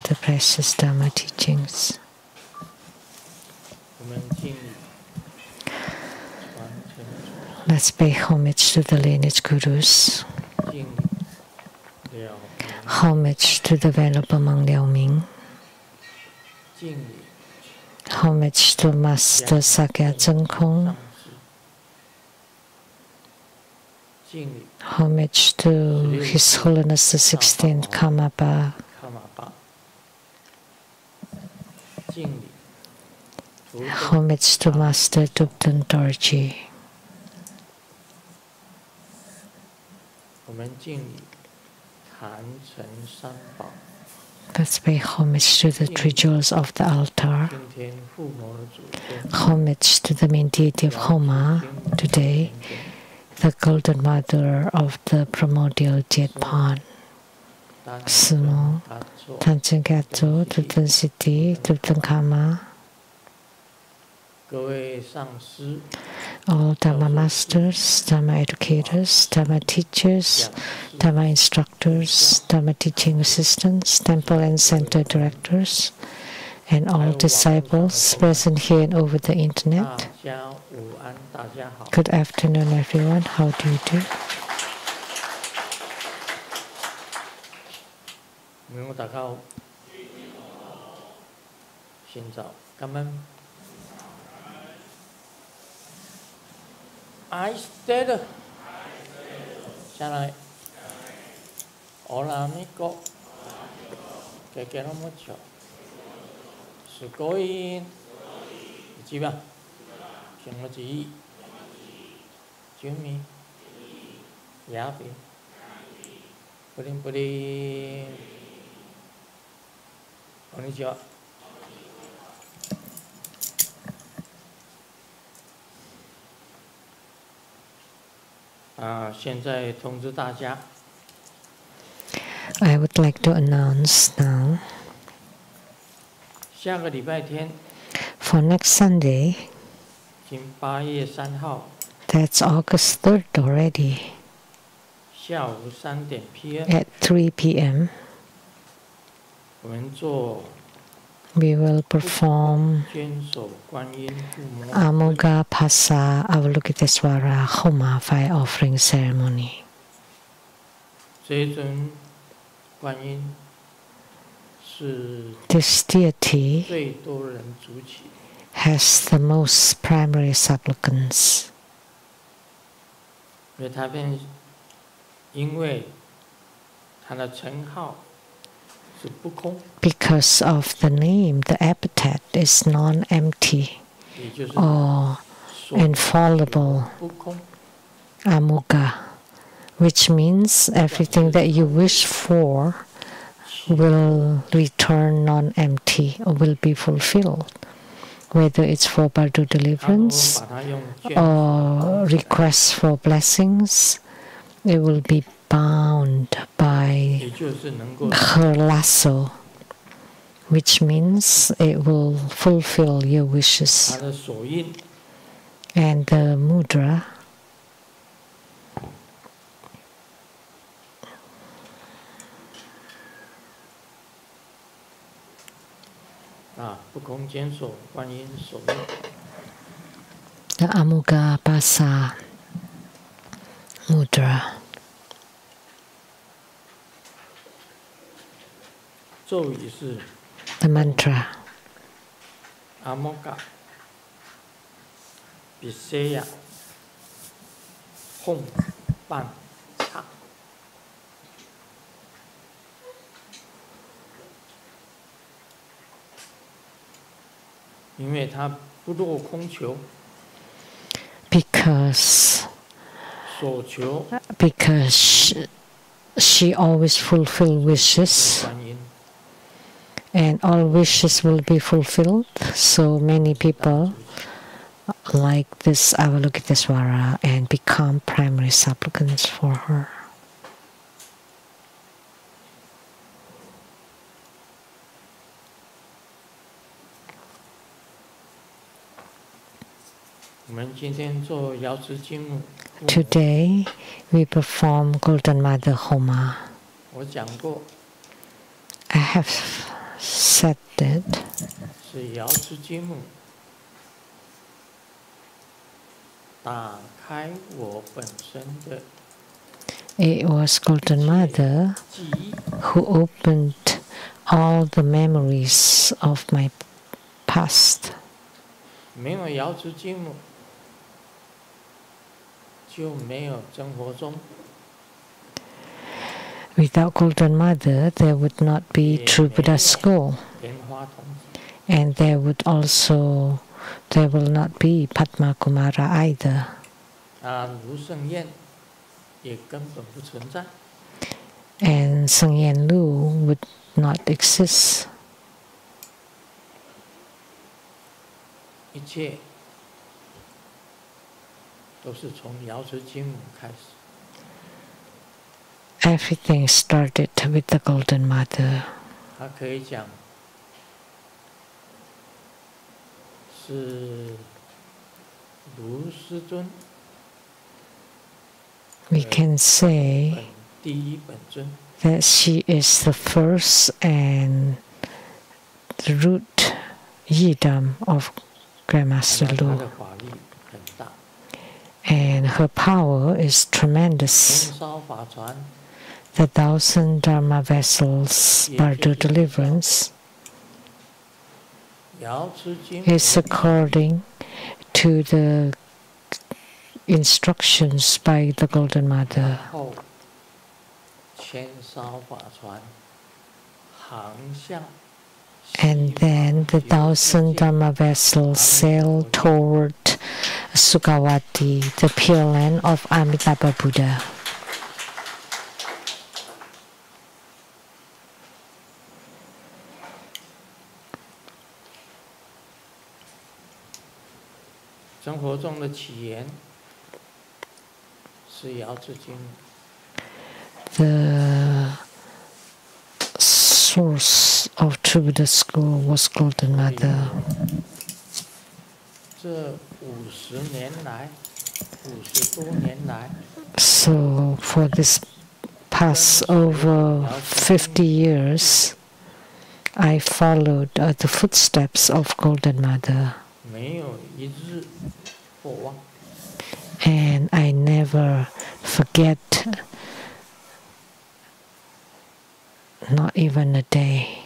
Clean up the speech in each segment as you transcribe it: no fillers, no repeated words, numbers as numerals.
the precious Dharma teachings. Let's pay homage to the lineage gurus. Homage to the Venerable Monk Liao Ming. Homage to Master Sakya Zeng Kong. Homage to His Holiness the 16th Karmapa. Homage to Master Thubten Dorji. Let's pay homage to the three jewels of the altar. Homage to the main deity of Homa today, the Golden Mother of the primordial Jetpan. Sumo, Tanchen Gato, Thubten Siddhi, Thubten Karma. All Dharma masters, Dharma educators, Dharma teachers, Dharma instructors, Dharma teaching assistants, temple and center directors, and all disciples present here and over the internet. Good afternoon, everyone. How do you do? I stayed. Shall Hola amigo. Que quiero mucho. Sugoi. Jiba. Shimoji. Jumi. Yabi. Pudding pudding. Konnichiwa. I would like to announce now for next Sunday, that's August 3rd already, at 3 p.m. we will perform Amoga Pasa Avalokiteswara Homa fire offering ceremony. This deity has the most primary supplicants. Because of the name, the epithet is non-empty or infallible, Amoga, which means everything that you wish for will return non-empty or will be fulfilled. Whether it's for bardo deliverance or requests for blessings, it will be bound by her lasso, which means it will fulfill your wishes. And the mudra the Amoga Pasa mudra. The mantra. Amoga Biseya Hong Ban Cha. Because she always fulfills wishes, and all wishes will be fulfilled. So many people like this Avalokiteswara and become primary supplicants for her. Today we perform Golden Mother Homa. I have said that 是瑶池金母打开我本身的 it was Golden Mother 记忆， who opened all the memories of my past. 没有瑶池金母，就没有生活中 Without Golden Mother, there would not be True Buddha School, 莲花童子， and there will not be Padma Kumara either. 卢胜彦也根本不存在。 And Seng Yen Lu would not exist. 一切都是从瑶池金母开始。 Everything started with the Golden Mother. 他可以讲是卢师尊 We can say 本第一本尊， that she is the first and the root yidam of Grandmaster 他 Lu. 的法力很大， And her power is tremendous. 焚烧法船 The 1,000 Dharma vessels, Bardo deliverance, 瑶池金母 is according to the instructions by the Golden Mother. 后千烧法船航向 And then the 1,000 Dharma vessels sail toward Sukhavati, the Pure Land of Amitabha Buddha. 生活中的起源是瑶池金母， The source of True Buddha School was Golden Mother. 这50年来，50多年来， So for this past over 50 years, I followed the footsteps of Golden Mother, 没有一日或忘。 and I never forget, not even a day.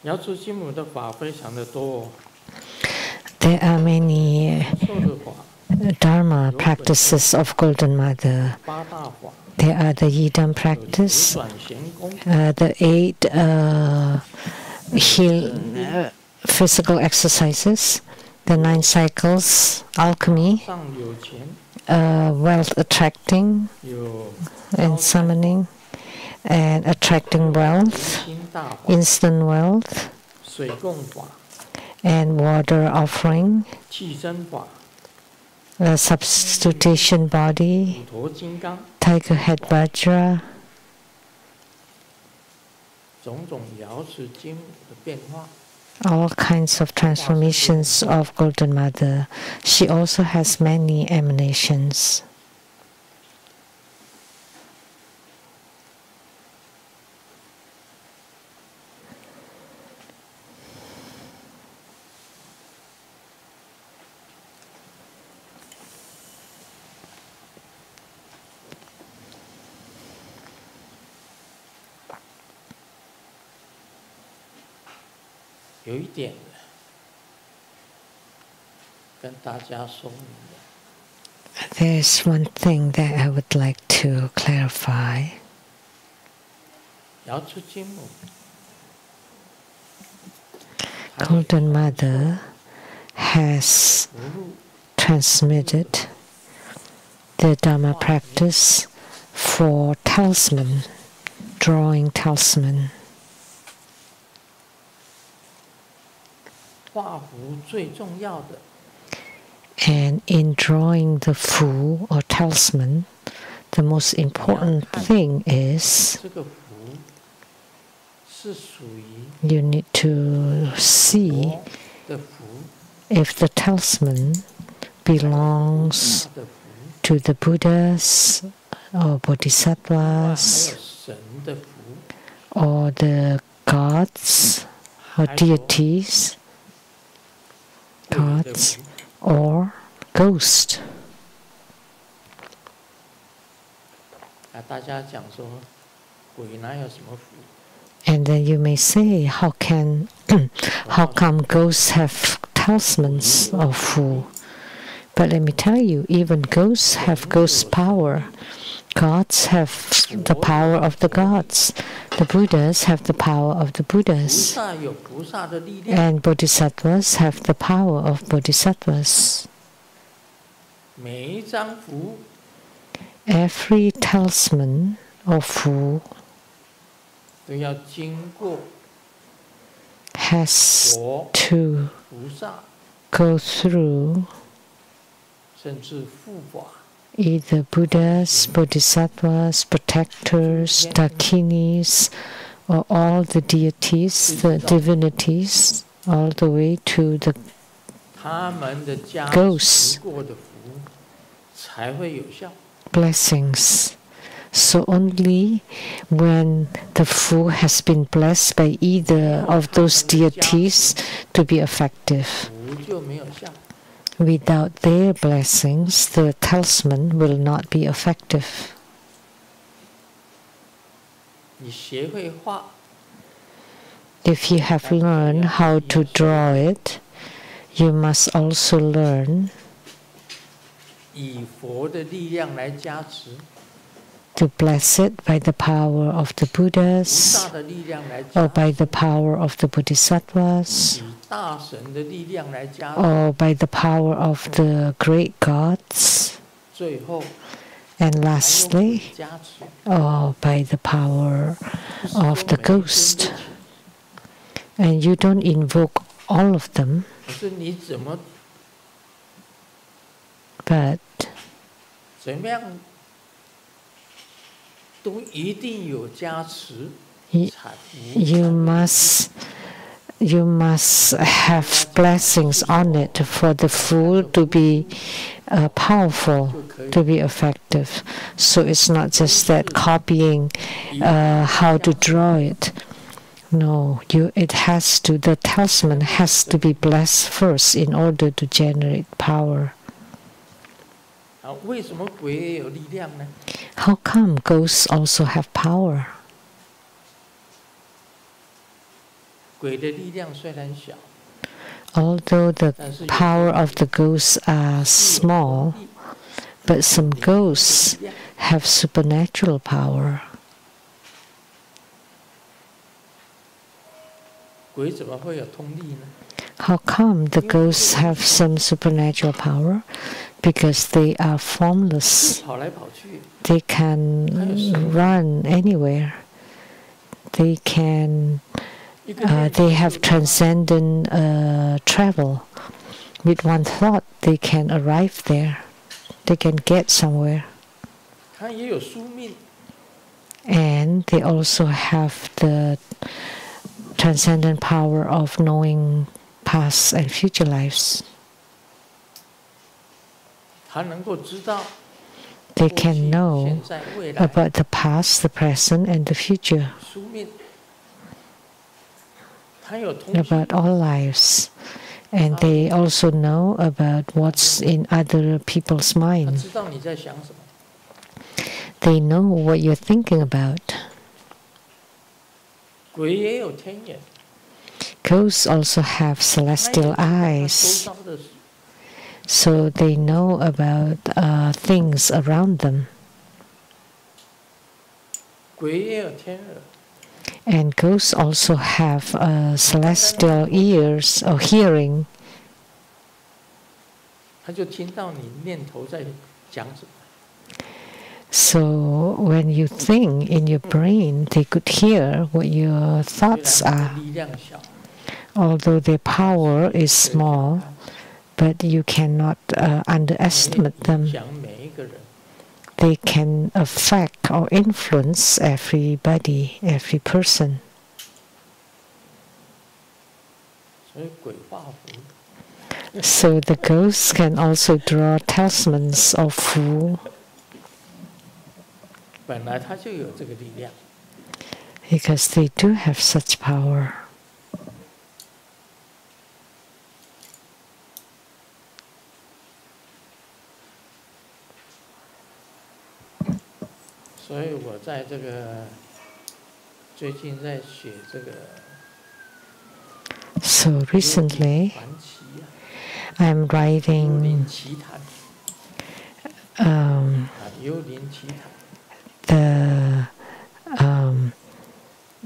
瑶池金母的法非常的多哦， There are many 受的法 Dharma practices of Golden Mother. 八大法， There are the Yidam 有 practice, 转贤功， the 8 physical exercises, the 9 cycles, alchemy, 上有钱， wealth attracting 有 and summoning, and attracting wealth, 心大法、 instant wealth, 水供法、 and water offering, 气身法、 substitution body, 骨头金刚， tiger head vajra, 种种瑶池金母的变化。 all kinds of transformations of Golden Mother. She also has many emanations. 有一点跟大家说明的， There's one thing that I would like to clarify. 瑶池金母 Golden Mother has 无路 transmitted the Dharma practice for talisman, drawing talisman. 画符最重要的。 And in drawing the fu or talisman, the most important thing is you need to see if the talisman belongs to the Buddhas or Bodhisattvas or the gods or deities, gods or ghost. And then you may say, how come ghosts have talismans of fu? But let me tell you, even ghosts have ghost power. Gods have the power of the gods. The Buddhas have the power of the Buddhas. And Bodhisattvas have the power of Bodhisattvas. Every talisman of fu has to go through either Buddhas, Bodhisattvas, protectors, dakinis, or all the deities, the divinities, all the way to the ghosts. Blessings. So only when the fu has been blessed by either of those deities to be effective. Without their blessings, the talisman will not be effective. If you have learned how to draw it, you must also learn to bless it by the power of the Buddhas or by the power of the Bodhisattvas or by the power of the great gods, and lastly, or by the power of the ghost. And you don't invoke all of them, but you must have blessings on it for the fu to be powerful, to be effective. So it's not just that copying how to draw it. No, the talisman has to be blessed first in order to generate power. How come ghosts also have power? Although the power of the ghosts are small, but some ghosts have supernatural power. How come the ghosts have some supernatural power? Because they are formless. They can run anywhere. They have transcendent travel. With one thought, they can arrive there. They can get somewhere. And they also have the transcendent power of knowing past and future lives. They can know about the past, the present, and the future, about all lives. And they also know about what's in other people's mind. They know what you're thinking about. Ghosts also have celestial eyes, so they know about things around them. And ghosts also have celestial ears or hearing. So when you think in your brain, they could hear what your thoughts are. although their power is small, but you cannot underestimate them. They can affect or influence everybody, every person. So the ghosts can also draw talismans of Fu, because they do have such power. So recently, I'm writing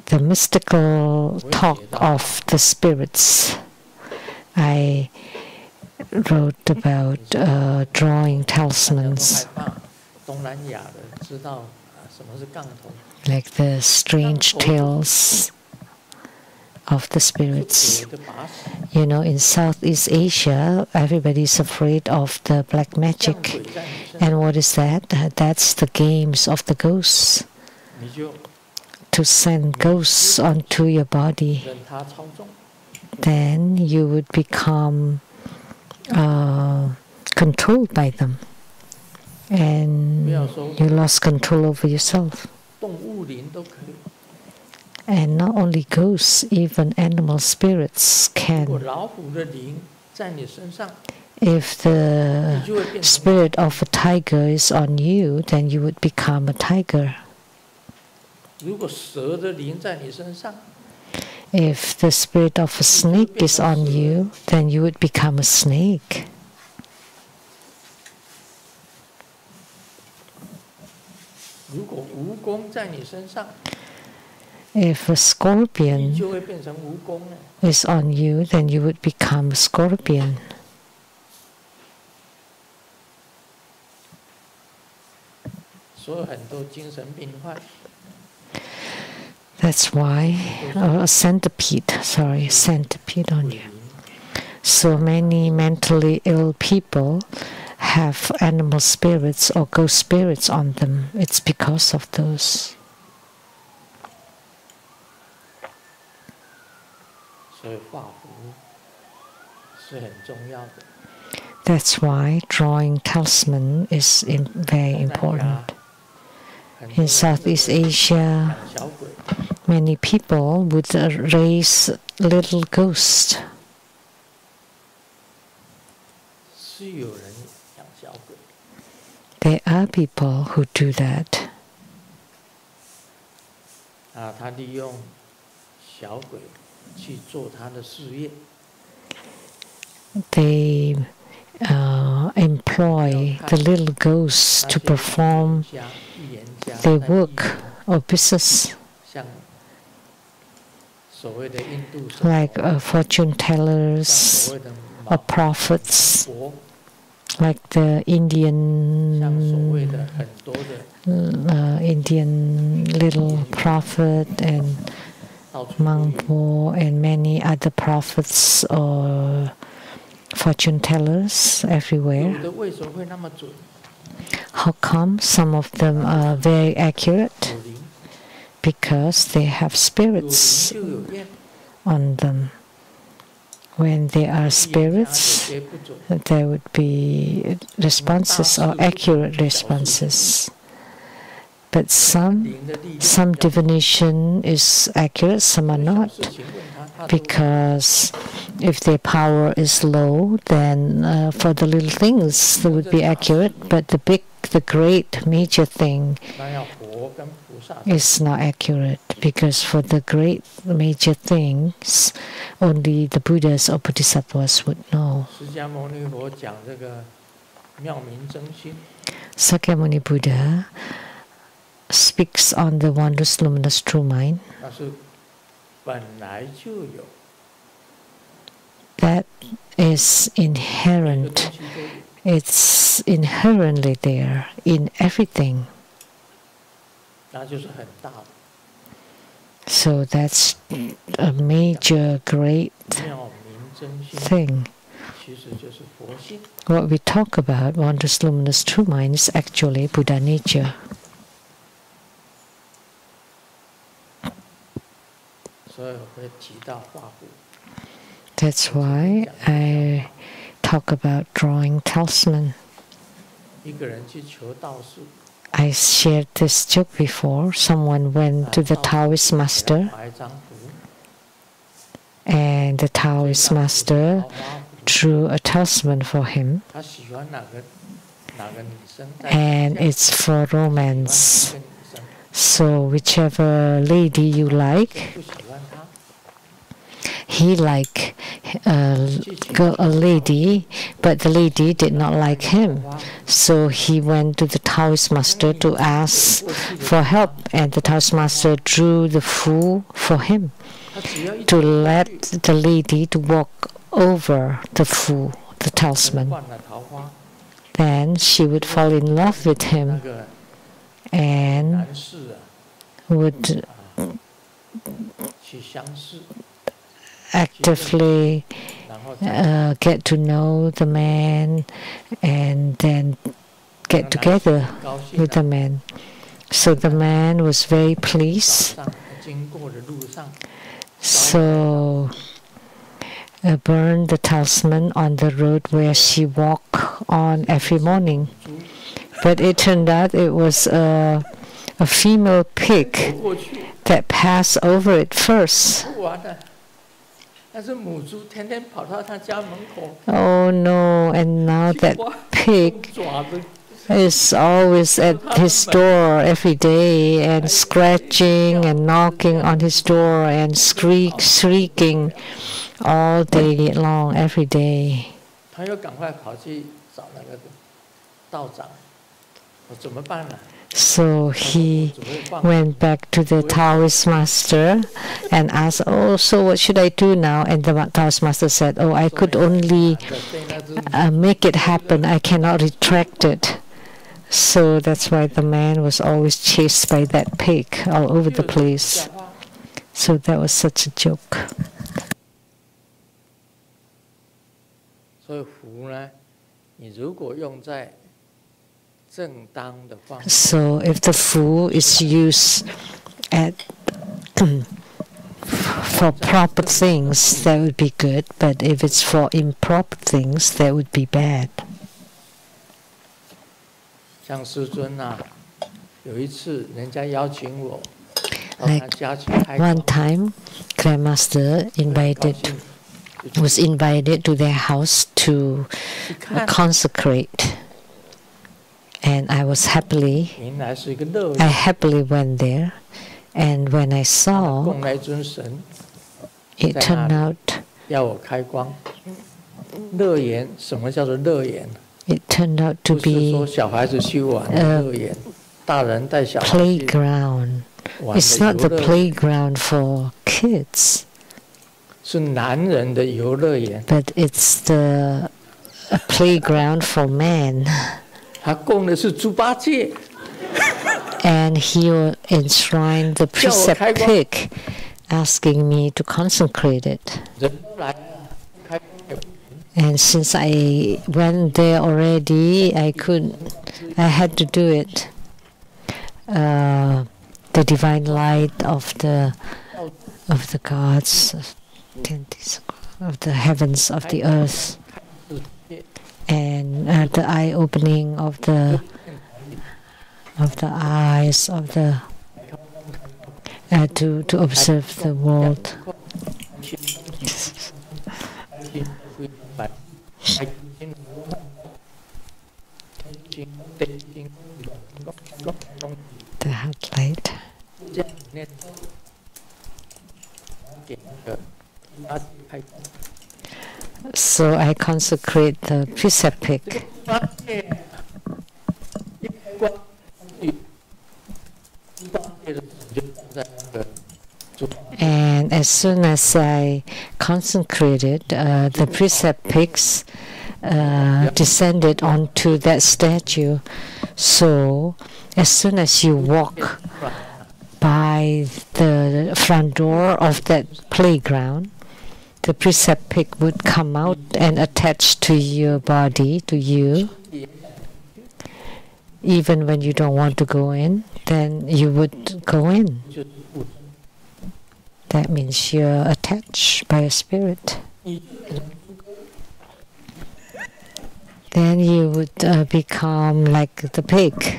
the mystical talk of the spirits. I wrote about drawing talismans, like the strange tales of the spirits. You know, in Southeast Asia, everybody's afraid of the black magic. And what is that? That's the games of the ghosts. To send ghosts onto your body. Then you would become controlled by them. And you lost control over yourself. And not only ghosts, even animal spirits can. If the spirit of a tiger is on you, then you would become a tiger. If the spirit of a snake is on you, then you would become a snake. If a scorpion is on you, then you would become a scorpion. That's why a centipede on you. So many mentally ill people have animal spirits or ghost spirits on them. It's because of those. That's why drawing talisman is very important. In Southeast Asia, many people would raise little ghosts. There are people who do that. They employ the little ghosts to perform their work or business, like fortune tellers or prophets, like the Indian little prophet and Mangpo and many other prophets or fortune tellers everywhere. How come some of them are very accurate? Because they have spirits on them. When there are spirits, there would be responses or accurate responses. But some divination is accurate, some are not. Because if their power is low, then for the little things they would be accurate, but the great major thing is not accurate, because for the great major things only the Buddhas or Bodhisattvas would know. Sakyamuni Buddha speaks on the wondrous luminous true mind. That is inherent. It's inherently there in everything. So that's a major, great thing. What we talk about, wondrous luminous true mind, is actually Buddha nature. That's why I talk about drawing talisman. I shared this joke before. Someone went to the Taoist master, and the Taoist master drew a talisman for him, and it's for romance. So whichever lady you like, he liked a lady, but the lady did not like him. So he went to the Taoist master to ask for help, and the Taoist master drew the fool for him to let the lady to walk over the fool, the talisman. Then she would fall in love with him and would actively get to know the man and then get together with the man. So the man was very pleased. So burned the talisman on the road where she walked on every morning. But it turned out it was a female pig that passed over it first. Oh no, and now that pig is always at his door every day and scratching and knocking on his door and shrieking all day long, every day. So he went back to the Taoist master and asked, "Oh, so what should I do now?" And the Taoist master said, "Oh, I could only make it happen. I cannot retract it." So that's why the man was always chased by that pig all over the place. So that was such a joke. So if the fool is used for proper things, that would be good. But if it's for improper things, that would be bad. Like one time, Grandmaster was invited to their house to consecrate. And I happily went there. And when I saw, it turned out to be a playground. It's not the playground for kids, but it's the playground for men. And he enshrined the precept pig, asking me to consecrate it. And since I went there already, I had to do it. The divine light of the gods, of the heavens, of the earth, and the eye opening of the eyes of the to observe the world. The headlight. So I consecrate the precept pig. And as soon as I consecrated, the precept pigs descended onto that statue. So as soon as you walk by the front door of that playground, the precept pick would come out and attach to your body, to you. Even when you don't want to go in, then you would go in. That means you're attached by a spirit. Then you would become like the pig.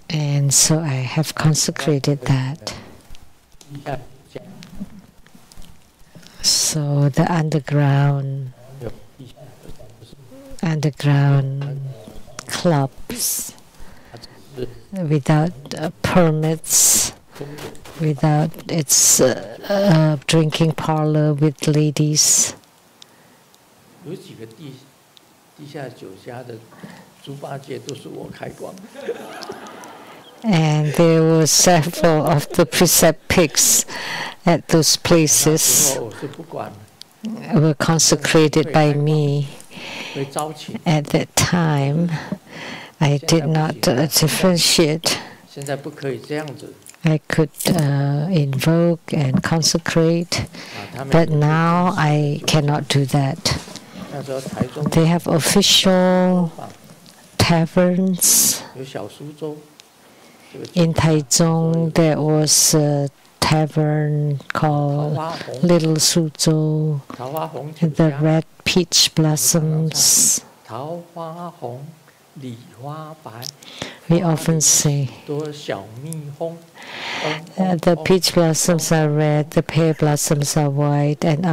And so I have consecrated that. So the underground clubs without permits, without its drinking parlor with ladies. And there were several of the precept pigs at those places were consecrated by me. At that time, I did not differentiate. I could invoke and consecrate, but now I cannot do that. They have official taverns. In Taichung, there was a tavern called Little Suzhou, the red peach blossoms. We often say the peach blossoms are red, the pear blossoms are white, and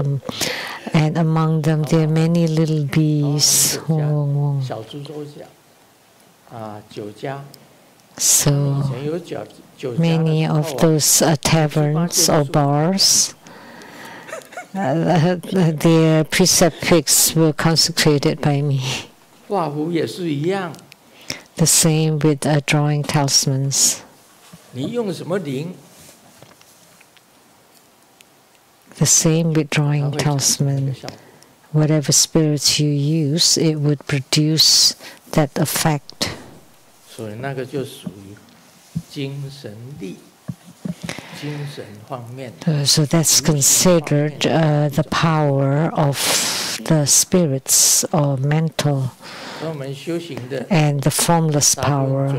among them there are many little bees. So many of those taverns or bars, their precept pigs were consecrated by me. The same with drawing talismans. The same with drawing talisman. Whatever spirits you use, it would produce that effect. So that's considered the power of the spirits or mental and the formless power.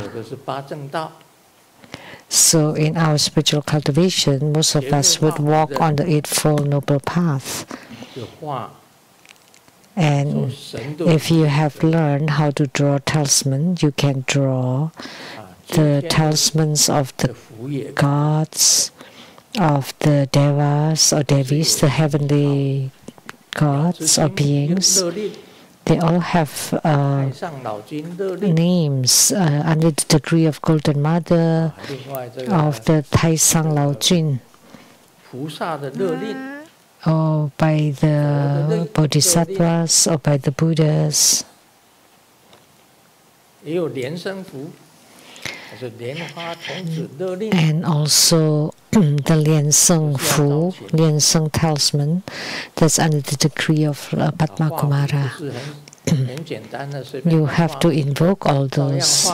So in our spiritual cultivation, most of us would walk on the Eightfold Noble Path. And if you have learned how to draw talisman, you can draw the talismans of the gods, of the devas or devis, the heavenly gods or beings. They all have names under the degree of Golden Mother, of the Tai Sang Lao Jun, or by the Bodhisattvas, or by the Buddhas. And also the Lian Sheng Fu, Lian Sheng talisman, that's under the decree of Padma Kumara. You have to invoke all those.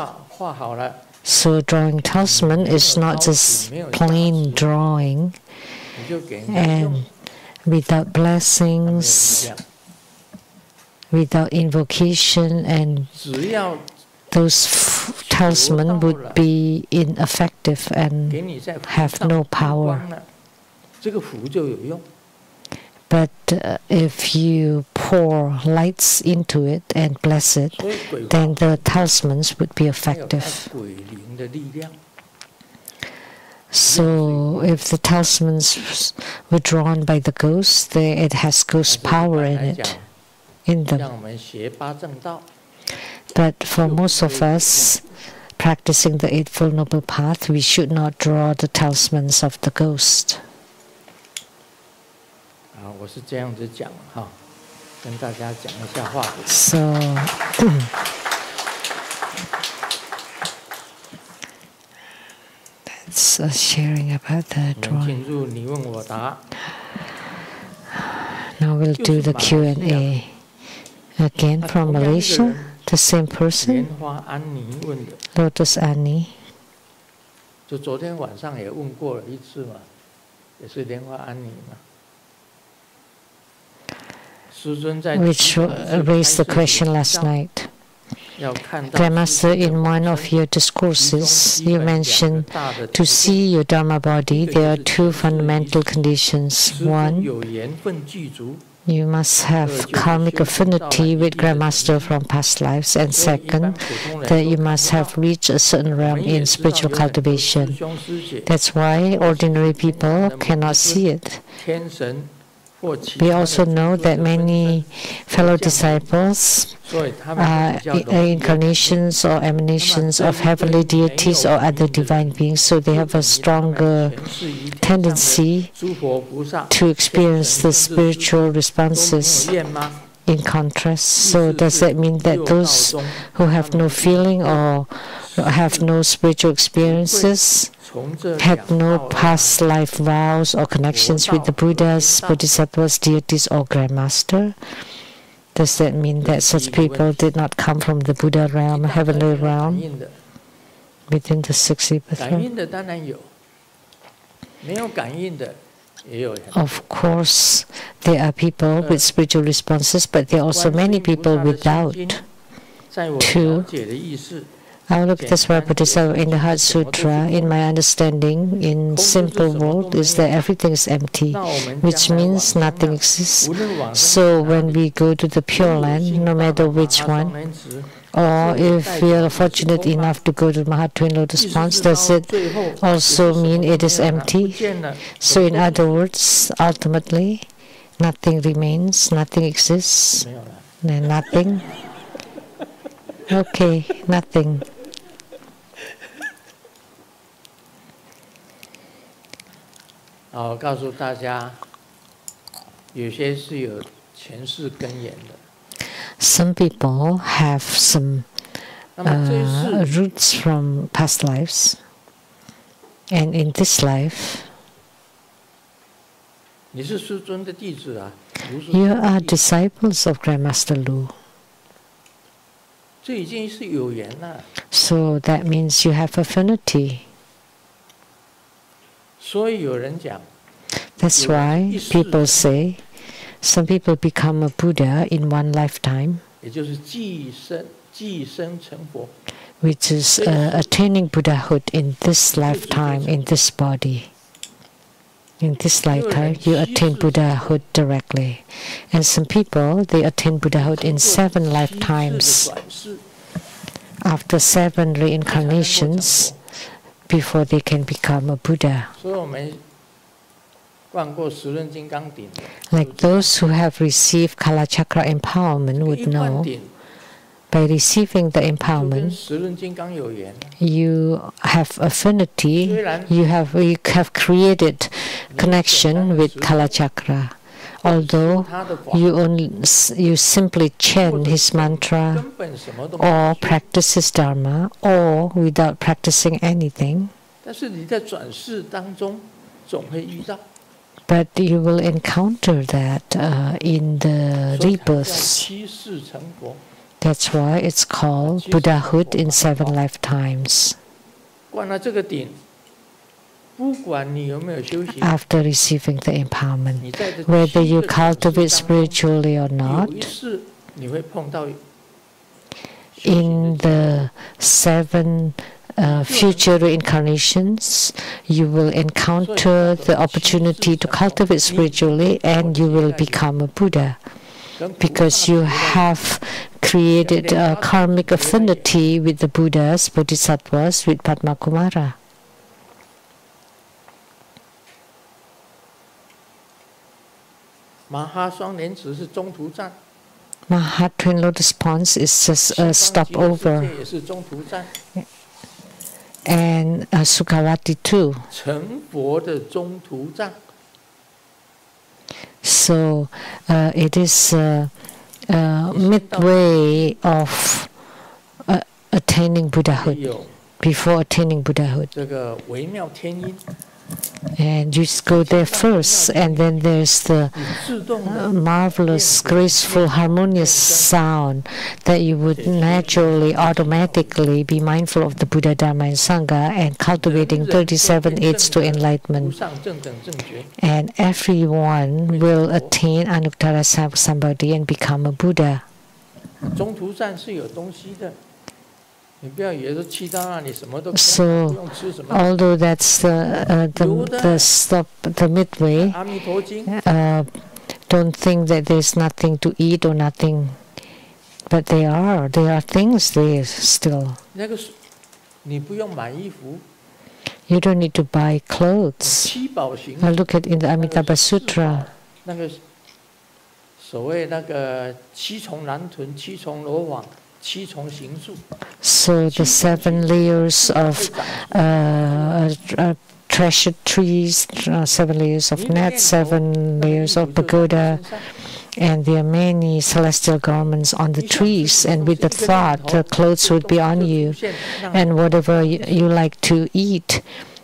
So drawing talisman is not just plain drawing, and without blessings, without invocation, and those talisman would be ineffective and have no power. But if you pour lights into it and bless it, then the talismans would be effective. So if the talismans were drawn by the ghosts, it has ghost power in them. But for most of us practicing the Eightfold Noble Path, we should not draw the talismans of the ghost. So that's sharing about the drawing. Now we'll do the Q&A. Again from Malaysia, The same person, 莲花安妮问的， Lotus Annie, 就昨天晚上也问过了一次嘛，也是莲花安妮嘛。师尊在 which raised the question last night. Grandmaster, in one of your discourses, you mentioned to see your Dharma body, there are two fundamental conditions. One, you must have karmic affinity with Grandmaster from past lives. And second, that you must have reached a certain realm in spiritual cultivation. That's why ordinary people cannot see it. We also know that many fellow disciples are incarnations or emanations of heavenly deities or other divine beings, so they have a stronger tendency to experience the spiritual responses in contrast. So does that mean that those who have no feeling or have no spiritual experiences, had no past life vows or connections with the Buddhas, Bodhisattvas, deities, or Grandmaster? Does that mean that such people did not come from the Buddha realm, heavenly realm, within the 60th realm? Of course, there are people with spiritual responses, but there are also many people without. Two, Avalokitesvara Bodhisattva in the Heart Sutra, in my understanding, in simple world, is that everything is empty, which means nothing exists. So when we go to the Pure Land, no matter which one, or if we are fortunate enough to go to Maha Twin Lotus Ponds, does it also mean it is empty? So in other words, ultimately, nothing remains, nothing exists, and nothing. Okay, nothing. 好，告诉大家，有些是有前世根源的。Some people have some roots from past lives, and in this life, 你是师尊的弟子啊， you are disciples of Grandmaster Lu. 这已经是有缘了。 So that means you have affinity. 所以有人讲 That's why people say some people become a Buddha in one lifetime, 也就是寄生成佛， which is attaining Buddhahood in this lifetime, in this body. In this lifetime, you attain Buddhahood directly. And some people, they attain Buddhahood in 7 lifetimes, after 7 reincarnations, before they can become a Buddha. Like those who have received Kalachakra empowerment would know, by receiving the empowerment, you have affinity, you have created connection with Kalachakra. Although you simply chant his mantra or practice his dharma or without practicing anything, but you will encounter that in the rebirths. That's why it's called Buddhahood in 7 lifetimes. After receiving the empowerment, whether you cultivate spiritually or not, in the 7 future reincarnations, you will encounter the opportunity to cultivate spiritually and you will become a Buddha, because you have created a karmic affinity with the Buddhas, Bodhisattvas, with Padma Kumara. Maha Twin Lotus Ponds is just a stopover, and Sukhavati too. So it is midway of attaining Buddhahood, before attaining Buddhahood. And you just go there first, and then there's the marvelous, graceful, harmonious sound that you would naturally, automatically be mindful of the Buddha, Dharma, and Sangha and cultivating 37 aids to enlightenment. And everyone will attain Anuttara Sambodhi and become a Buddha. So, although that's the midway, don't think that there's nothing to eat or nothing, but there are things there still. You don't need to buy clothes. Now look at in the Amitabha Sutra. So the 7 layers of treasure trees, 7 layers of nets, 7 layers of pagoda, and there are many celestial garments on the trees, and with the thought, the clothes would be on you, and whatever you like to eat,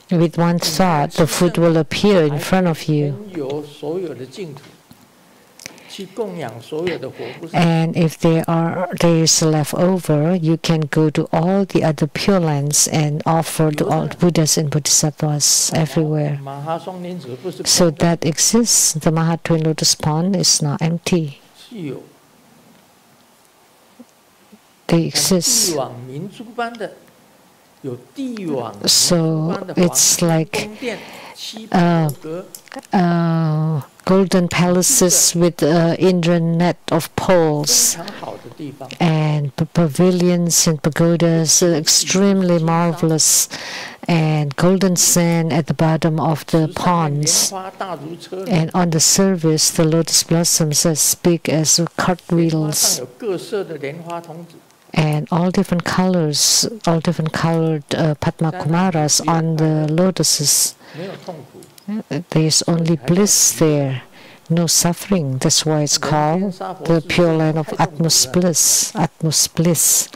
with one thought, the food will appear in front of you. And if there is left over, you can go to all the other pure lands and offer to all Buddhas and Bodhisattvas everywhere. So that exists. The Maha Twin Lotus Pond is not empty. They exist. So it's like golden palaces with Indra net of poles, and pavilions and pagodas, extremely marvelous, and golden sand at the bottom of the ponds, and on the surface the lotus blossoms as big as cartwheels, and all different colors, all different colored Padma Kumaras on the lotuses. There's only bliss there, no suffering. That's why it's called the Pure Land of Atmos Bliss. Atmos Bliss.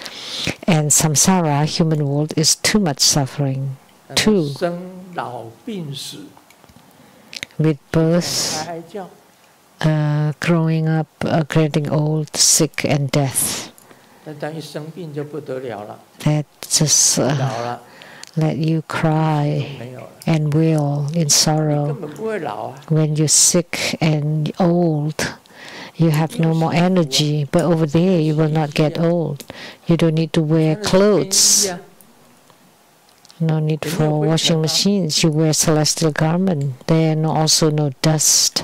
And samsara, human world, is too much suffering, too. With birth, growing up, getting old, sick, and death. That just let you cry and wail in sorrow. When you're sick and old, you have no more energy, but over there you will not get old. You don't need to wear clothes. No need for washing machines. You wear celestial garment. There are also no dust.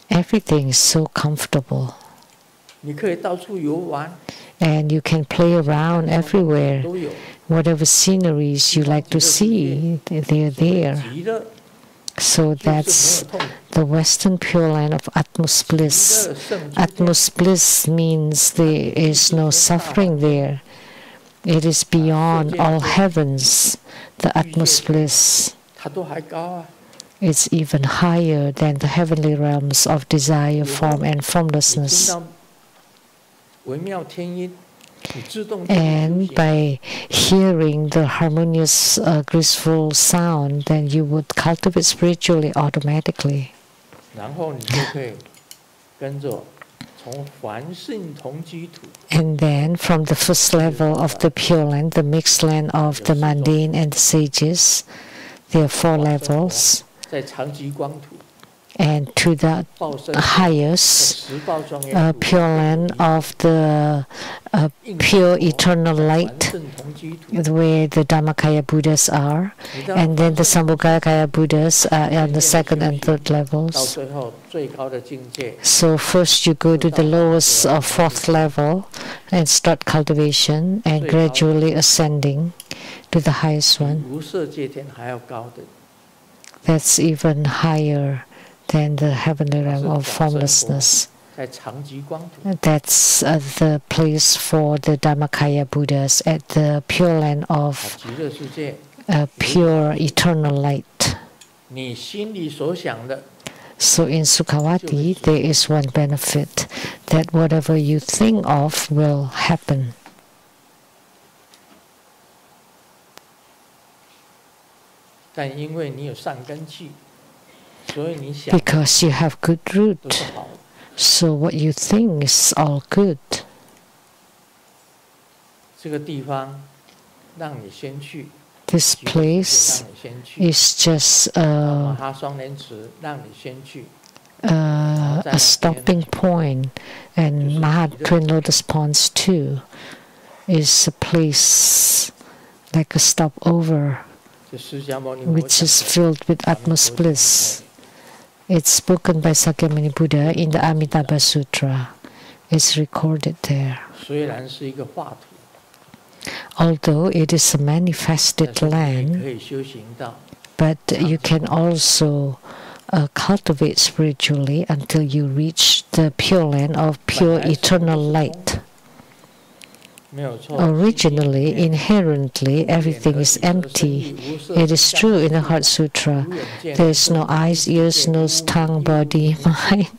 Everything is so comfortable. And you can play around everywhere. Whatever sceneries you like to see, they're there. So that's the Western Pure Land of Atmos Bliss. Atmos Bliss means there is no suffering there. It is beyond all heavens, the Atmos Bliss. It's even higher than the heavenly realms of desire, form, and formlessness. And by hearing the harmonious, graceful sound, then you would cultivate spiritually automatically. And then from the first level of the Pure Land, the mixed land of the mundane and the sages, there are 4 levels. And to the highest Pure Land of the pure eternal light, where the Dhammakaya Buddhas are, and then the Sambhogakaya Buddhas are on the 2nd and 3rd levels. So first you go to the lowest 4th level and start cultivation, and gradually ascending to the highest one. That's even higher than the heavenly realm of formlessness. That's the place for the Dhammakaya Buddhas at the Pure Land of pure eternal light. So in Sukhavati, there is one benefit, that whatever you think of will happen. because you have good root. So what you think is all good. This place is just a stopping point, and Mahat Twin Lotus Ponds too is a place like a stopover, which is filled with utmost bliss. It's spoken by Sakyamuni Buddha in the Amitabha Sutra. It's recorded there. Although it is a manifested land, but you can also cultivate spiritually until you reach the pure land of pure eternal light. Originally, inherently, everything is empty. It is true in the Heart Sutra. There is no eyes, ears, nose, tongue, body, mind.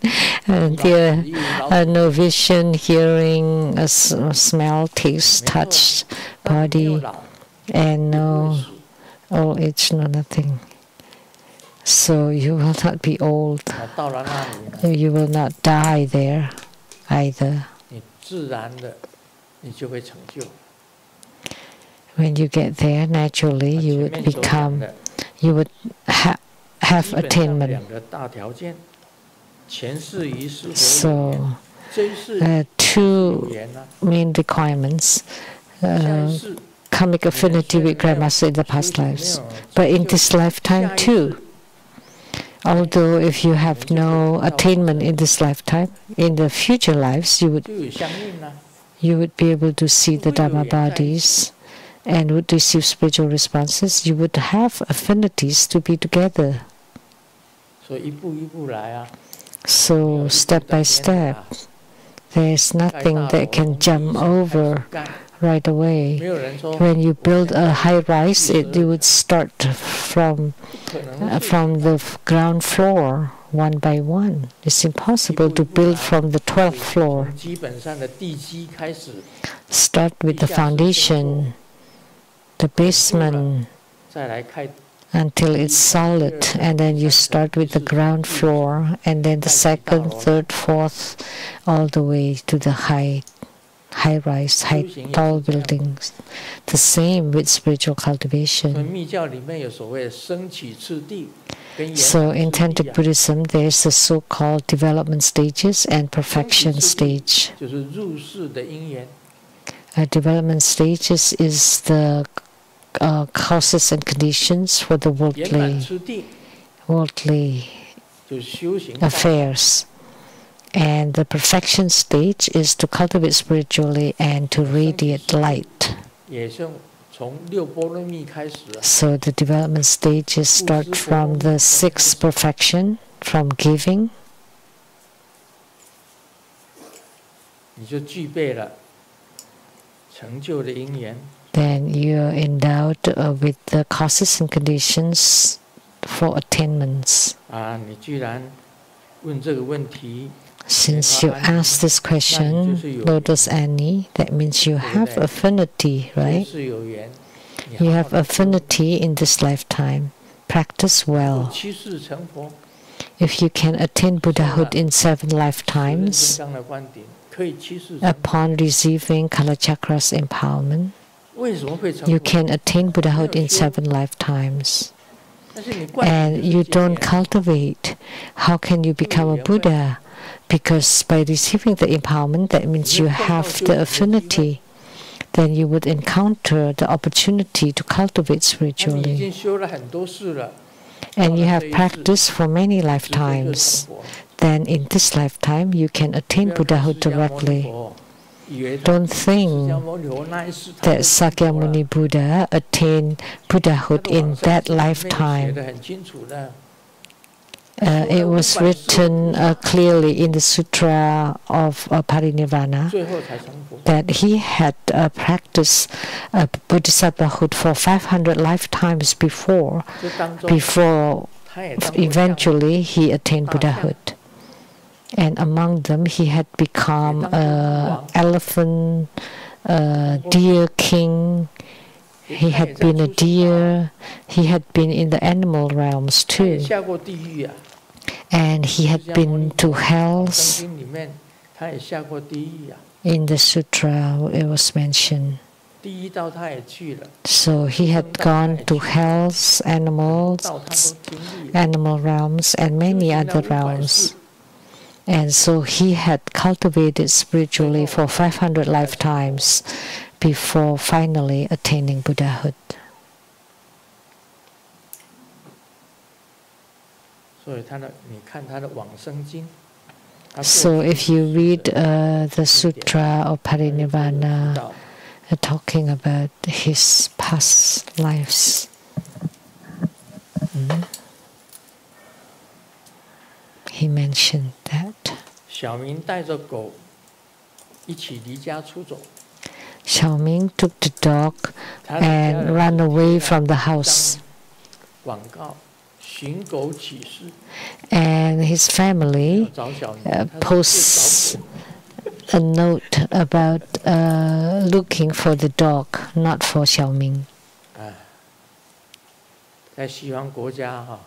And there are no vision, hearing, smell, taste, touch, body, and no old age, no nothing. So you will not be old. You will not die there either. When you get there, naturally you would become, you would have attainment. So, two main requirements: karmic affinity with Grandmaster in the past lives, but in this lifetime too. Although if you have no attainment in this lifetime, in the future lives you would be able to see the Dharma bodies and would receive spiritual responses. You would have affinities to be together. So step by step, there is nothing that can jump over right away. When you build a high rise, you would start from the ground floor, one by one. It's impossible to build from the 12th floor. Start with the foundation, the basement, until it's solid, and then you start with the ground floor, and then the second, third, fourth, all the way to the high-rise, tall buildings. The same with spiritual cultivation. So in Tantric Buddhism, there is the so-called development stages and perfection stage. Development stages is the causes and conditions for the worldly affairs. And the perfection stage is to cultivate spiritually and to radiate light. So the development stages start from the 6th perfection, from giving. Then you are endowed with the causes and conditions for attainments. Since you asked this question, Lotus Annie, that means you have affinity, right? You have affinity in this lifetime. Practice well. If you can attain Buddhahood in 7 lifetimes, upon receiving Kalachakra's empowerment, you can attain Buddhahood in 7 lifetimes. And you don't cultivate. How can you become a Buddha? Because by receiving the empowerment, that means you have the affinity. Then you would encounter the opportunity to cultivate spiritually. And you have practiced for many lifetimes. Then in this lifetime, you can attain Buddhahood directly. Don't think that Sakyamuni Buddha attained Buddhahood in that lifetime. It was written clearly in the Sutra of Parinirvana that he had practiced Bodhisattvahood for 500 lifetimes before eventually he attained Buddhahood. And among them, he had become elephant, deer king, He had been a deer. He had been in the animal realms 他也 too. 下过地狱啊。 And he had been to hells. 经里面他也下过地狱啊。 In the sutra, it was mentioned. 地狱道他也去了。 So he had gone to hells, animals, animal realms, and many other realms. And so he had cultivated spiritually for 500 lifetimes before finally attaining Buddhahood. So if you read the Sutra of Parinirvana, talking about his past lives, he mentioned that. 小明带着狗一起离家出走。 Xiaoming took the dog and ran away from the house. 广告寻狗启事。 And his family posts a note about looking for the dog, not for Xiaoming. 在西方国家哈，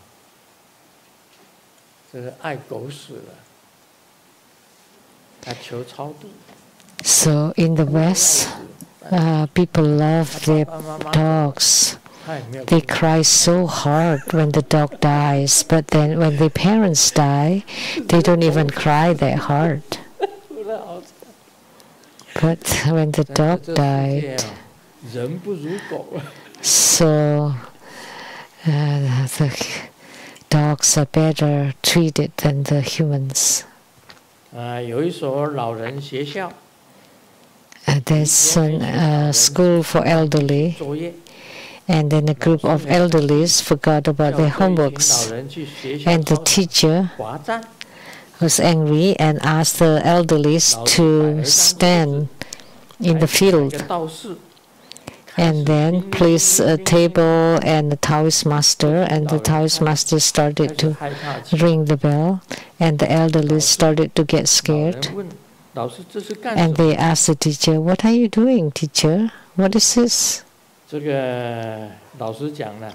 这个爱狗死了，他求超度。 So in the West, people love their dogs. They cry so hard when the dog dies, but then when their parents die, they don't even cry that hard. But when the dog died, so the dogs are better treated than the humans. 有一所老人学校。 There's a school for elderly, and then a group of elderlies forgot about their homeworks, and the teacher was angry and asked the elderlies to stand in the field, and then placed a table and the Taoist master, and the Taoist master started to ring the bell, and the elderlies started to get scared. And they asked the teacher, "What are you doing, teacher? What is this?" 这个老师讲了，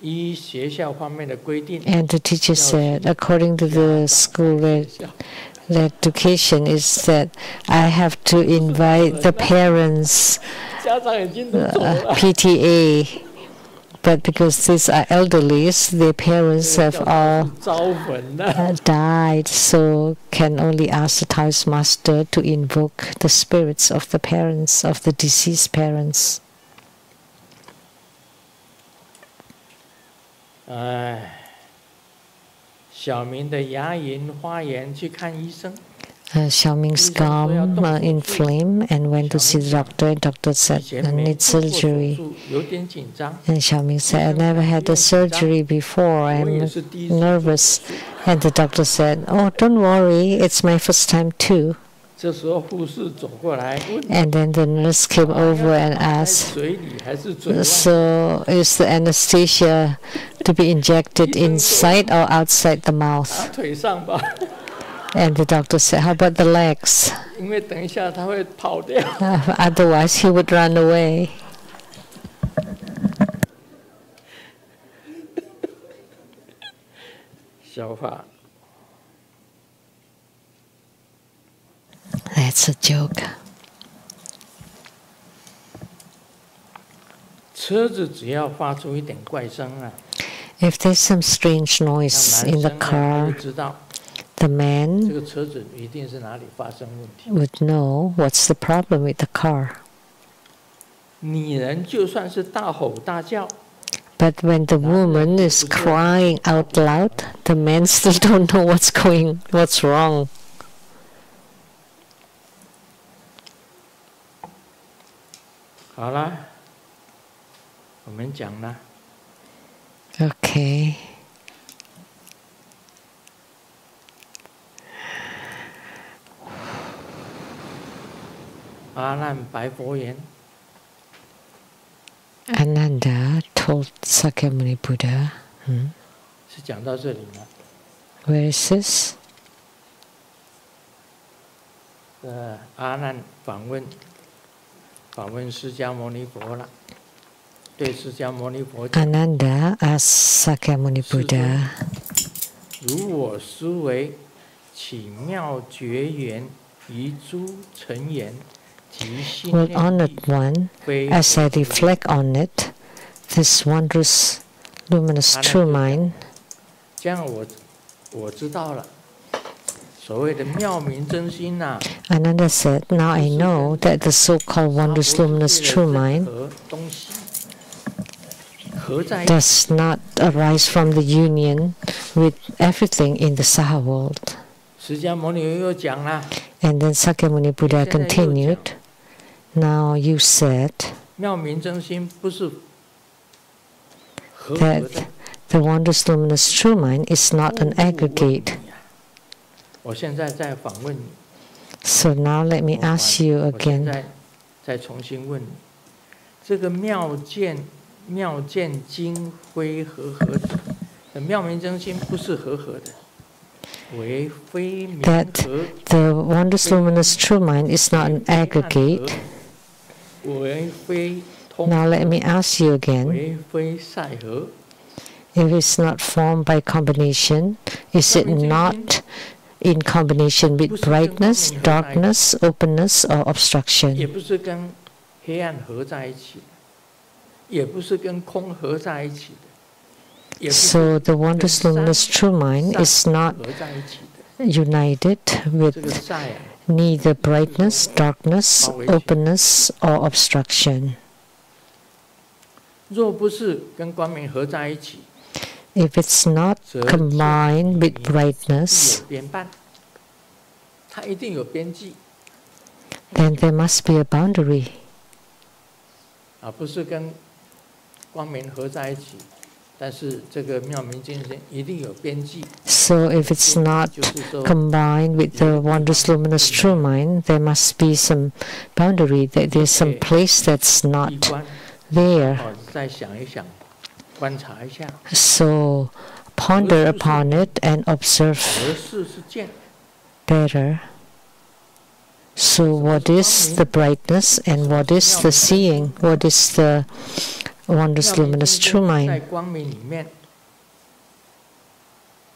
依学校方面的规定。 And the teacher said, according to the school education, is that I have to invite the parents, PTA. But because these are elderlies, their parents have all died, so can only ask the Taoist master to invoke the spirits of the parents, of the deceased parents. 小明的牙龈发炎，去看医生。 Xiaoming's gum inflamed and went to see the doctor. Doctor said, I need surgery. And Xiaoming said, I never had a surgery before. I'm nervous. And the doctor said, oh, don't worry. It's my first time too. And then the nurse came over and asked, so is the anesthesia to be injected inside or outside the mouth? And the doctor said, how about the legs? Otherwise, he would run away. That's a joke. If there's some strange noise in the car, the man would know what's the problem with the car. But when the woman is crying out loud, the man still don't know what's wrong. Okay. Ananda told Sakyamuni Buddha. Where is this? 阿难访问释迦牟尼佛了。Ananda asked Sakyamuni Buddha, 如我思维起妙觉缘于诸尘缘及心 Well, 念 honored 力 one, 非 as I 合合 reflect on it, this wondrous, luminous true mind, 这样我知道了。所谓的妙明真心呐、Ananda said, now I know that the so-called wondrous, luminous true mind 东西合在一起 does not arise from the union with everything in the Saha world. 释迦牟尼又讲了， And then Sakyamuni Buddha continued, now you said 妙明真心不是合合 that 的。 the wondrous, luminous true mind is not an aggregate. 我现在再反问你， So now let me ask you 我现 again. 在再重新问你，这个妙见经非合合的，妙明真心不是合合的，为非明 That 合， the wondrous, luminous true mind is not an aggregate. 为非通 Now let me ask you again. 为非赛合， If it's not formed by combination, is it not in combination with brightness, darkness, openness, or 也 obstruction? 不是跟黑暗合在一起的，也不是跟空合在一起的，也不是 So the wondrous, luminous true mind is not 合在一起的。 united 这个 with 赛啊， neither brightness, darkness, openness, or obstruction. 若不是跟光明合在一起， If it's not combined with brightness, 有边伴，它一定有边际， then there must be a boundary. 啊，不是跟光明合在一起，但是这个妙明精神一定有边际。 So if it's not 就是说， combined with the wondrous, luminous true mind, there must be some boundary, that there's some place that's 闭 not 关， there. 哦，再想一想，观察一下， So ponder upon it and observe 何事是见？ better. So what is the brightness and what is the seeing? What is the wondrous, 妙明 luminous 精 true 神在 mind? 光明里面，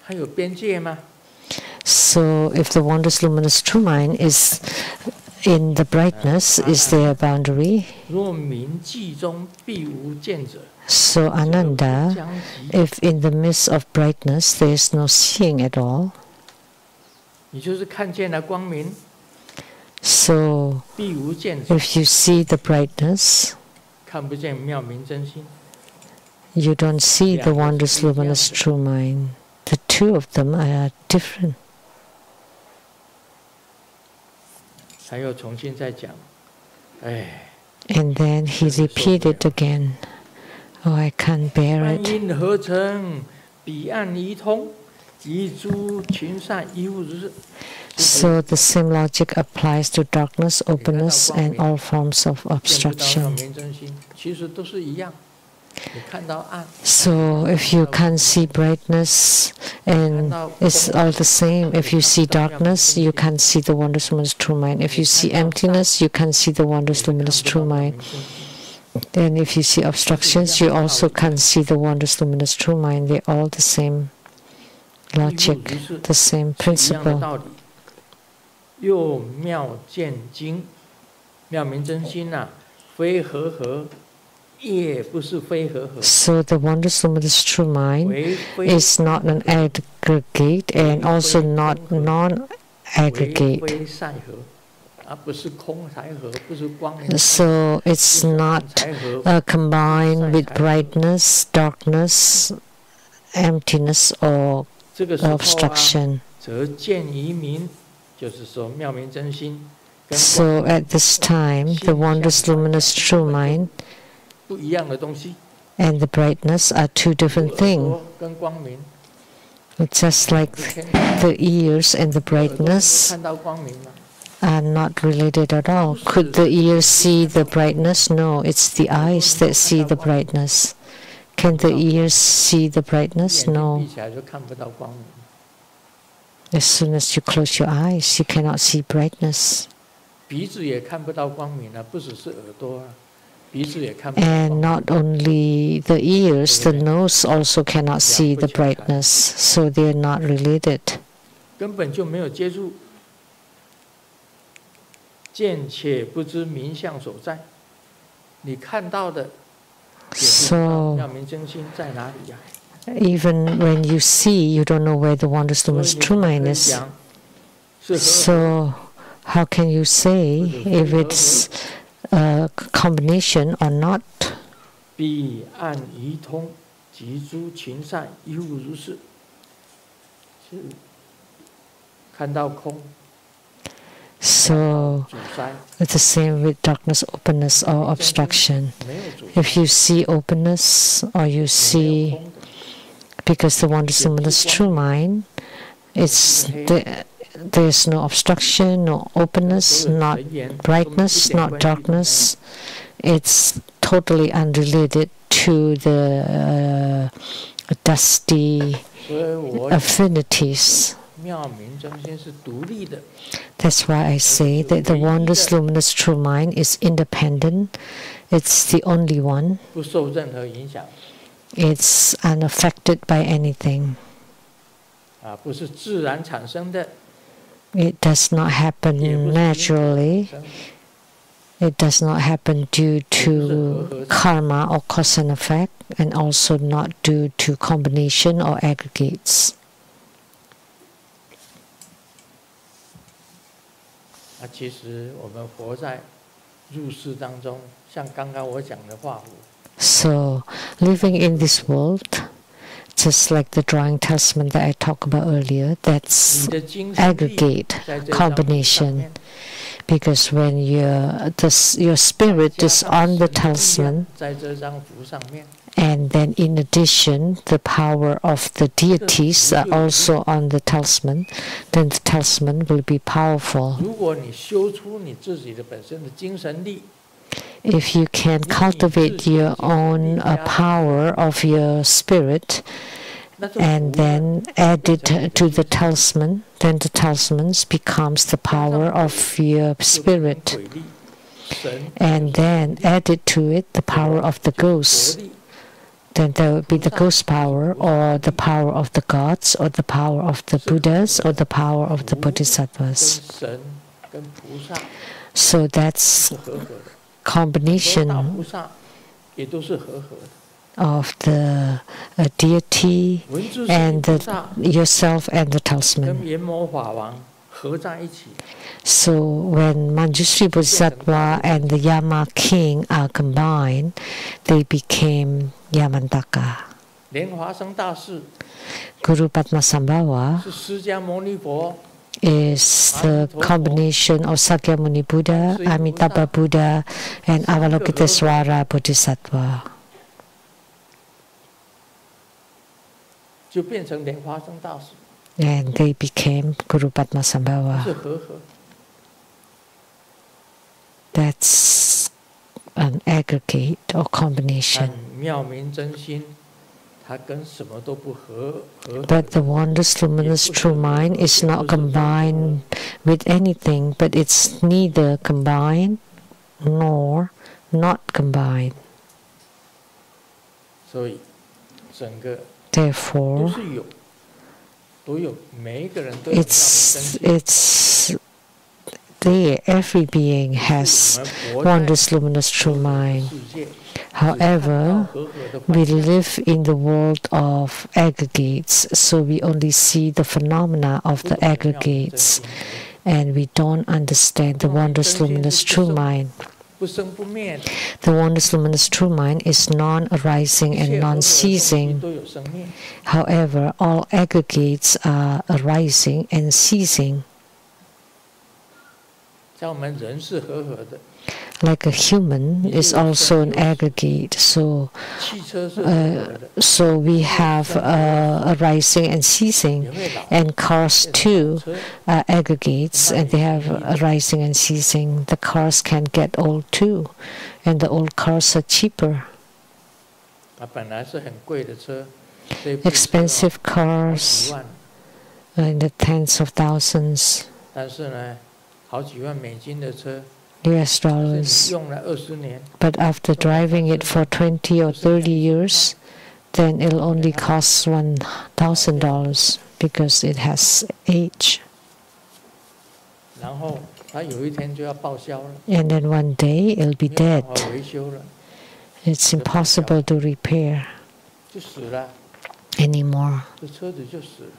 它有边界吗？ So if the wondrous, luminous true mind is in the brightness, is there a boundary? 若明寂中必无见者， So Ananda, 将即 if in the midst of brightness there is no seeing at all, 你就是看见了光明， so 必无见者， if you see the brightness, 看不见妙明真心。 you don't see the wondrous, luminous true mind. The two of them are different. 他又重新再讲，哎， And then he repeated again, oh, I can't bear 万 it. 因合成，彼岸一通，一诸群善一物如是。 So the same logic applies to darkness, openness, and all forms of 见不到妙 obstruction. 明真心，其实都是一样。你看到暗， So if you can't see brightness, and it's all the same. If you see darkness, you can't see the wondrous, luminous true mind. If you see emptiness, you can't see the wondrous, luminous true mind. And if you see obstructions, you also can't see the wondrous, luminous true mind. They're all the same logic, the same 是一样的 principle. 道理。又妙见经，妙明真心呐、非合合，也不是非合合， So the wondrous, luminous true mind 为非 is not an aggregate and also not 为 non-aggregate. 非赛合，而不是空才合，不是光明 So it's not 才合， combined with brightness, darkness, emptiness, or 这个时候啊， obstruction. 则见于明，就是说妙明真心跟 So at this time, the wondrous, luminous true mind 不一样的东西， and the brightness are two different 耳 things. 朵跟光明， It's just like the ears and the 耳朵能 brightness 看到光明吗？ are not related at all. Could the ears see the brightness? No, it's the eyes that see the brightness. Can the ears see the 眼 brightness? 睛 No. 闭起来就看不到光明。 As soon as you close your eyes, you cannot see brightness. 鼻子也看不到光明啊，不只是耳朵啊， And not only the ears, the nose also cannot see the brightness, so they are not related. 根本就没有接触，见且不知名相所在。你看到的，也不知道妙明真心在哪里呀？Even when you see, you don't know where the wondrous luminous true mind is. So how can you say if it's a combination or not? 彼岸一通，即诸群善亦复如是。是看到空。So it's the same with darkness, openness, or obstruction. If you see openness, or you see, because the wondrous luminous true mind, there's no obstruction, no openness, not brightness, not darkness. It's totally unrelated to the dusty affinities. That's why I say that the wondrous luminous true mind is independent. It's the only one. It's unaffected by anything. It does not happen naturally. It does not happen due to karma or cause and effect, and also not due to combination or aggregates. 其实我们活在入世当中，像刚刚我讲的化符。So living in this world, just like the drawing talisman that I talked about earlier, that's aggregate combination. Because when your spirit is on the talisman, and then in addition, the power of the deities are also on the talisman, then the talisman will be powerful. If you can cultivate your own power of your spirit, and then add it to the talisman, then the talisman becomes the power of your spirit. And then add it to it the power of the ghost. Then there will be the ghost power, or the power of the gods, or the power of the Buddhas, or the power of the Bodhisattvas. So that's combination of the deity and yourself and the talisman. So when Manjushri Bodhisattva and the Yama king are combined, they became Yamantaka. Guru Padmasambhava is the combination of Sakyamuni Buddha, Amitabha Buddha, and Avalokitesvara Bodhisattva. And they became Guru Padmasambhava. That's an aggregate or combination. But the wondrous luminous true mind is not combined with anything, but it's neither combined nor not combined. Therefore, it's there. Every being has wondrous luminous true mind. However, we live in the world of aggregates, so we only see the phenomena of the aggregates, and we don't understand the wondrous luminous true mind. The wondrous luminous true mind is non-arising and non-ceasing. However, all aggregates are arising and ceasing. Like a human is also an aggregate, so we have arising and ceasing, and cars too are aggregates, and they have arising and ceasing. The cars can get old too, and the old cars are cheaper. Expensive cars in the tens of thousands. US dollars. But after driving it for 20 or 30 years, then it'll only cost $1,000 because it has age. And then one day it'll be dead. It's impossible to repair anymore.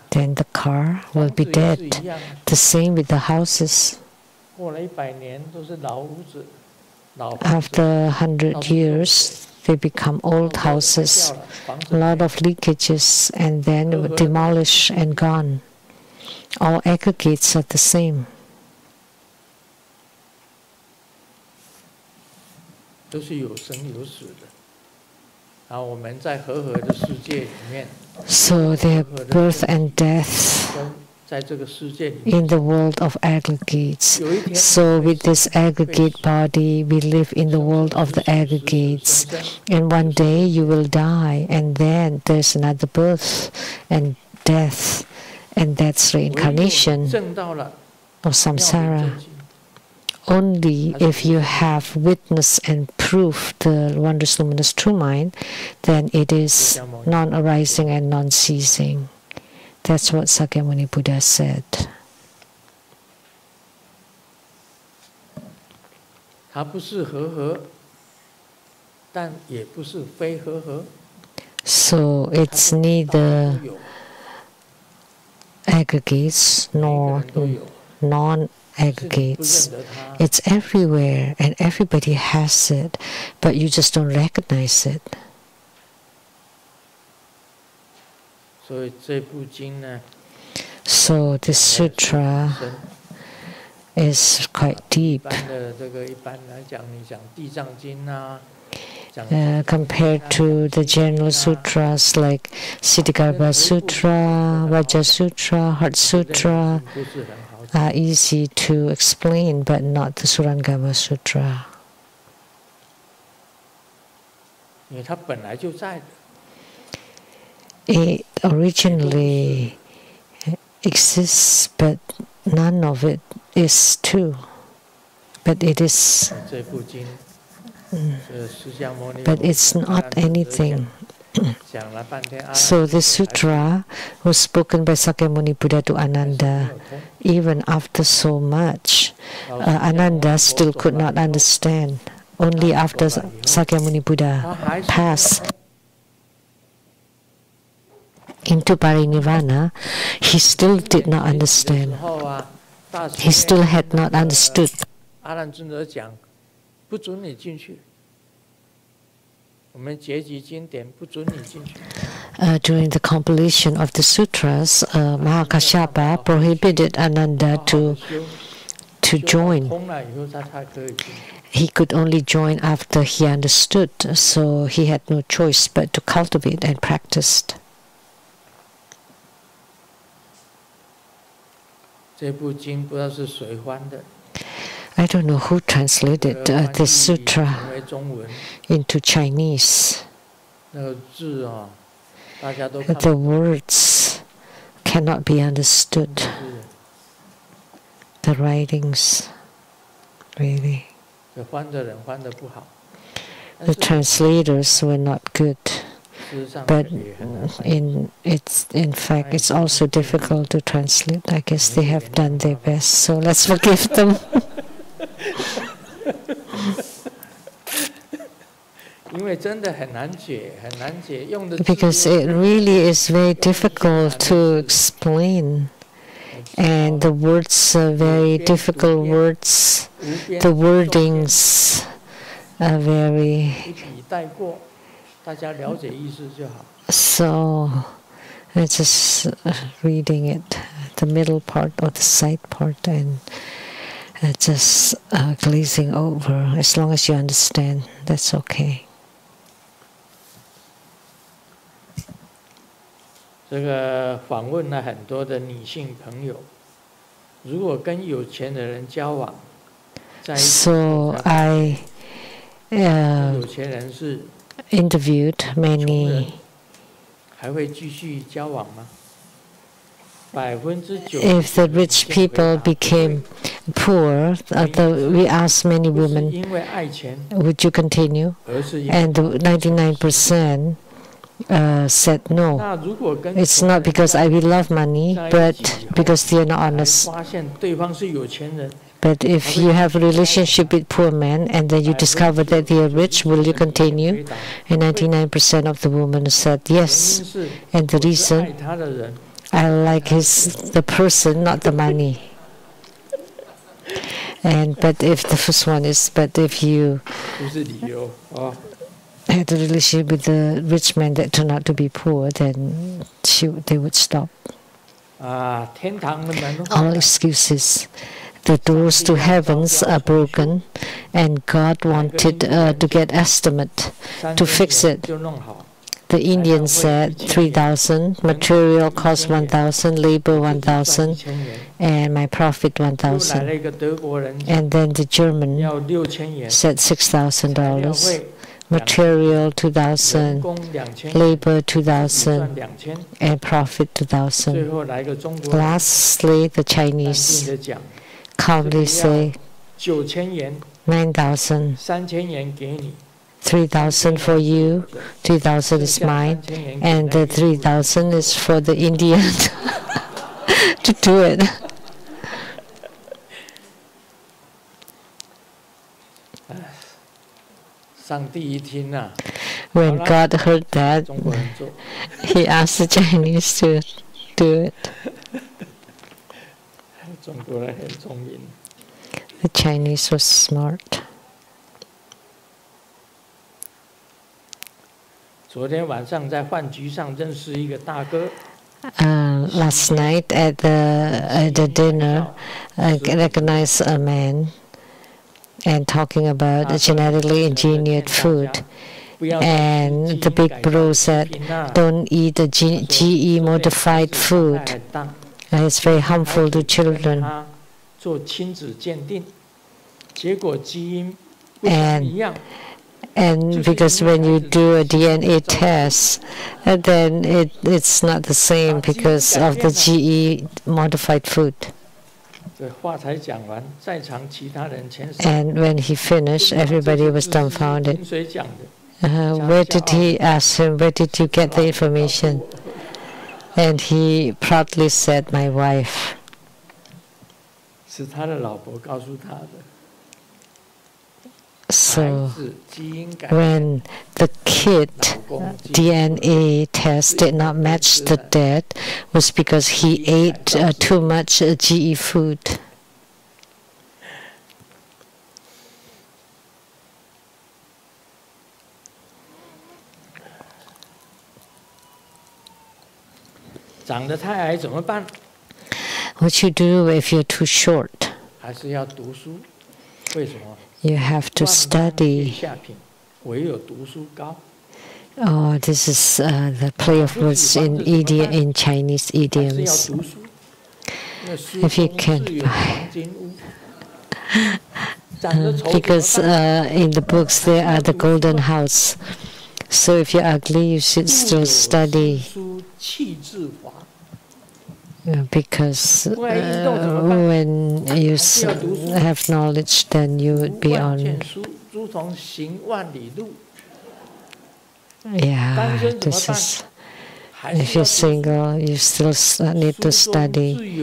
Then the car will be dead. The same with the houses. After 100 years, they become old houses, a lot of leakages, and then demolished and gone. All aggregates are the same. So they have birth and death in the world of aggregates. So with this aggregate body, we live in the world of the aggregates. And one day you will die, and then there's another birth and death, and that's reincarnation of samsara. Only if you have witness and proof the wondrous luminous true mind, then it is non-arising and non-ceasing. That's what Sakyamuni Buddha said. So it's neither aggregates nor non-aggregates. It's everywhere and everybody has it, but you just don't recognize it. So this sutra is quite deep. Compared to the general sutras like Siddhigarbha Sutra, Vajra Sutra, Heart Sutra, are easy to explain, but not the Surangama Sutra. It originally exists, but none of it is true. But it is, but it's not anything. So the sutra was spoken by Sakyamuni Buddha to Ananda. Even after so much, Ananda still could not understand. Only after Sakyamuni Buddha passed into parinirvana, he still did not understand. He still had not understood. During the compilation of the sutras, Mahakashyapa prohibited Ananda to join. He could only join after he understood, so he had no choice but to cultivate and practice. I don't know who translated this sutra into Chinese. The words cannot be understood. The writings, really. The translators were not good. But in fact, it's also difficult to translate. I guess they have done their best, so let's forgive them. Because it really is very difficult to explain, and the words are very difficult words. The wordings are very. So I'm just reading it, the middle part or the side part, and just glazing over. As long as you understand, that's okay. 这个访问了很多的女性朋友，如果跟有钱的人交往，在一起 So I 有钱人是 interviewed many. 还会继续交往吗？ if the rich people became poor, we asked many women, would you continue? And 99% said no. It's not because I will love money, but because they are not honest. But if you have a relationship with poor men and then you discover that they are rich, will you continue? And 99% of the women said yes. And the reason, I like the person, not the money. But if the first one is, but if you had a relationship with the rich man that turned out to be poor, then they would stop. All excuses. The doors to heavens are broken, and God wanted to get estimate to fix it. The Indian said 3,000, material cost 1,000, labor 1,000, and my profit 1,000. And then the German said $6,000, material 2,000, labor 2,000, and profit 2,000. Lastly, the Chinese calmly say 9,000, 3,000 for you, 3,000 is mine, and the 3,000 is for the Indian to do it. When God heard that, He asked the Chinese to do it. The Chinese was smart. Last night at the dinner, I recognized a man and talking about genetically engineered food. And the big bro said, don't eat the GE modified food. It's very harmful to children. And because when you do a DNA test, then it's not the same because of the GE modified food. And when he finished, everybody was dumbfounded. Where did he ask him, where did you get the information? And he proudly said, my wife. So when the kid DNA test did not match the dad, was because he ate too much GE food. What you do if you're too short? You have to study. Oh, this is the play of words in Chinese idioms. If you can, because in the books there are the golden house. So if you're ugly, you should still study. Because when you have knowledge, then you would be on. Yeah, this is. If you're single, you still need to study.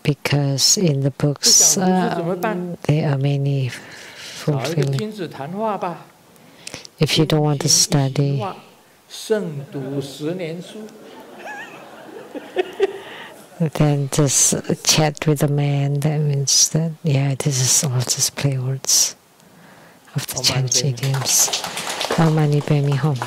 Because in the books, there are many fulfilling. If you don't want to study, then just chat with a man. That means that, yeah, this is all just play words of the Chinese idioms. How many bear me home?